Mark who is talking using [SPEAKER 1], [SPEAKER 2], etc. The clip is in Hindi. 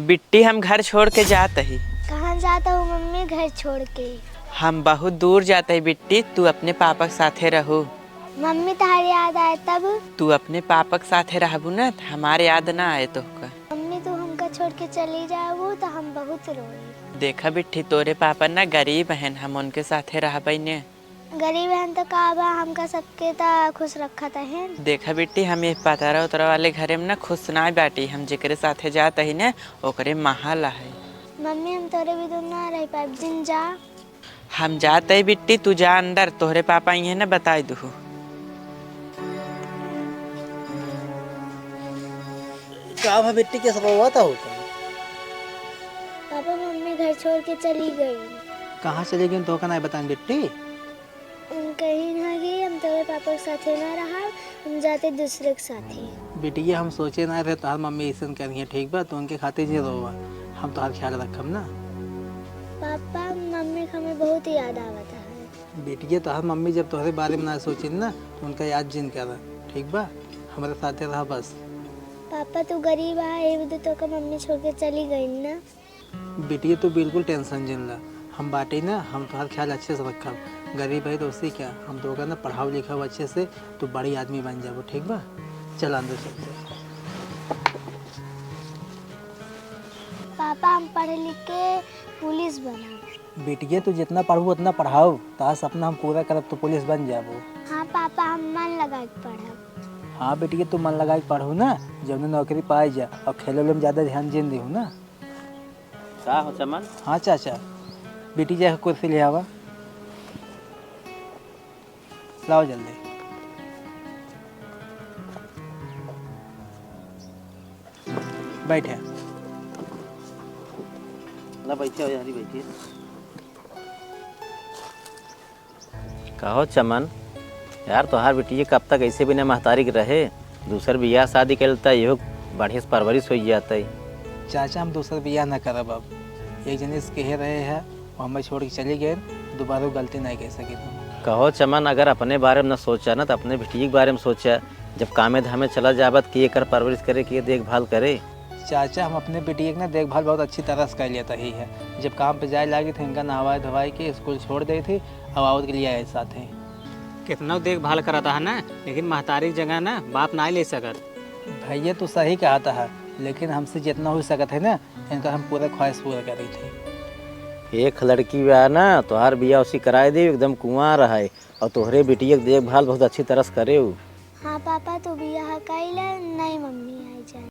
[SPEAKER 1] बिट्टी हम घर छोड़ के जाते ही।
[SPEAKER 2] कहाँ जाता हूँ मम्मी घर छोड़ के?
[SPEAKER 1] हम बहुत दूर जाते ही बिट्टी, तू अपने पापा के साथे रहो।
[SPEAKER 2] मम्मी तुम्हारी याद आए तब?
[SPEAKER 1] तू अपने पापा के साथे रहबू ना तो हमारे याद ना आए तोहका।
[SPEAKER 2] मम्मी तू हमका छोड़ के चली जाओ तो हम बहुत रोई।
[SPEAKER 1] देखा बिट्टी तोरे पापा ना गरीब हैं, हम उनके साथे रहबई ने।
[SPEAKER 2] गरीब हैं तो का बा, हमका सबके ता खुश रखत है।
[SPEAKER 1] देखा बिट्टी हम ये पतारा उतरा वाले घरे में ना खुश ना बाटी, हम जेकरे साथे जाते ही ना ओकरे महल है।
[SPEAKER 2] मम्मी हम तोरे भी दूर ना रह पाए, दिन जा।
[SPEAKER 1] हम जाते ही बिट्टी, तू जा अंदर, तोहरे पापा ये ना बताई दू।
[SPEAKER 3] का भा बेटी के सब हुआ था होता?
[SPEAKER 2] पापा मम्मी घर छोड़ के चली गई।
[SPEAKER 3] कहाँ चली गई तो नहीं बताएं बेटी?
[SPEAKER 2] कहीं ना गई, हम तेरे पापा के साथे ना रहा, हम जाते दूसरे के साथे।
[SPEAKER 3] बेटी ये हम सोचे ना रहे तो मम्मी ऐसा करिए, ठीक बा? तो उनके खातिर जी रोवा, हम तो ख्याल रखम ना।
[SPEAKER 2] पापा मम्मी का हमें बहुत याद आवता है।
[SPEAKER 3] बेटी ये तो मम्मी जब तुम्हारे बारे में ना सोची ना तो उनका याद जिन कर, ठीक बा? हमारे साथे रहा बस।
[SPEAKER 2] पापा तू गरीब है तो का मम्मी छोड़ के चली गई ना।
[SPEAKER 3] बेटी तो बिल्कुल टेंशन जिन ला, हम बाटे ना, हम तुम्हारा ख्याल अच्छे से रखब। गरीब है तो उससे क्या, हम तो ना पढ़ाओ लिखाओ अच्छे से तो बड़ी आदमी बन जाओ, ठीक बा? चल अंदर चलते।
[SPEAKER 2] पापा हम पढ़े लिख के पुलिस बना।
[SPEAKER 3] बेटिया तू जितना पढ़ू उतना पढ़ाओ, तार सपना हम पूरा करब तो पुलिस बन जाबो।
[SPEAKER 2] हाँ पापा हम मन लगा के पढ़ब।
[SPEAKER 3] हाँ बेटिया तू मन लगा के पढ़ू ना, जब नौकरी पाए जा, और खेलो में ज़्यादा ध्यान दें देहू ना।
[SPEAKER 4] का हो चमन?
[SPEAKER 3] हाँ चाचा, बेटी जा कुर्सी ले आवा, लाओ जल्दी। बैठे
[SPEAKER 4] ला बैठे हो यार, बैठिए। कहो चमन यार, तोहार बेटी कब तक ऐसे बिना महतारी के रहे? दूसर बियाह शादी करता यो बढ़िया से परवरिश हो जाता है।
[SPEAKER 3] चाचा हम दूसरा बियाह ना करब, अब एक जने से कहे रहे हैं वो हमें छोड़ के चली गए, दोबारा गलती नहीं कह सके तुम।
[SPEAKER 4] कहो चमन, अगर अपने बारे में न सोचा ना तो अपने बेटी के बारे में सोचा। जब कामे धामे चला जाबत कि कर परवरिश करे कि देखभाल करे।
[SPEAKER 3] चाचा हम अपने बेटी की ना देखभाल बहुत अच्छी तरह से कर लेता ही है। जब काम पे जाए लगी थी इनका नहवाए धोवाई के स्कूल छोड़ दी थी, अब आवत के लिए आए साथ ही।
[SPEAKER 5] कितना देखभाल कराता है ना, लेकिन महतारी जगह ना बाप ना ले सकत।
[SPEAKER 3] भैया तो सही कहता है, लेकिन हमसे जितना हो सकता है ना इनका हम पूरा ख्वाहिश पूरा करी थी।
[SPEAKER 4] एक लड़की ब्याह ना तोहार बियाह उसी कराए दे, एकदम कुंवार है, और तोहरे बेटी की देखभाल बहुत अच्छी तरह से करे।
[SPEAKER 2] हाँ पापा तू बियाह कैले नहीं मम्मी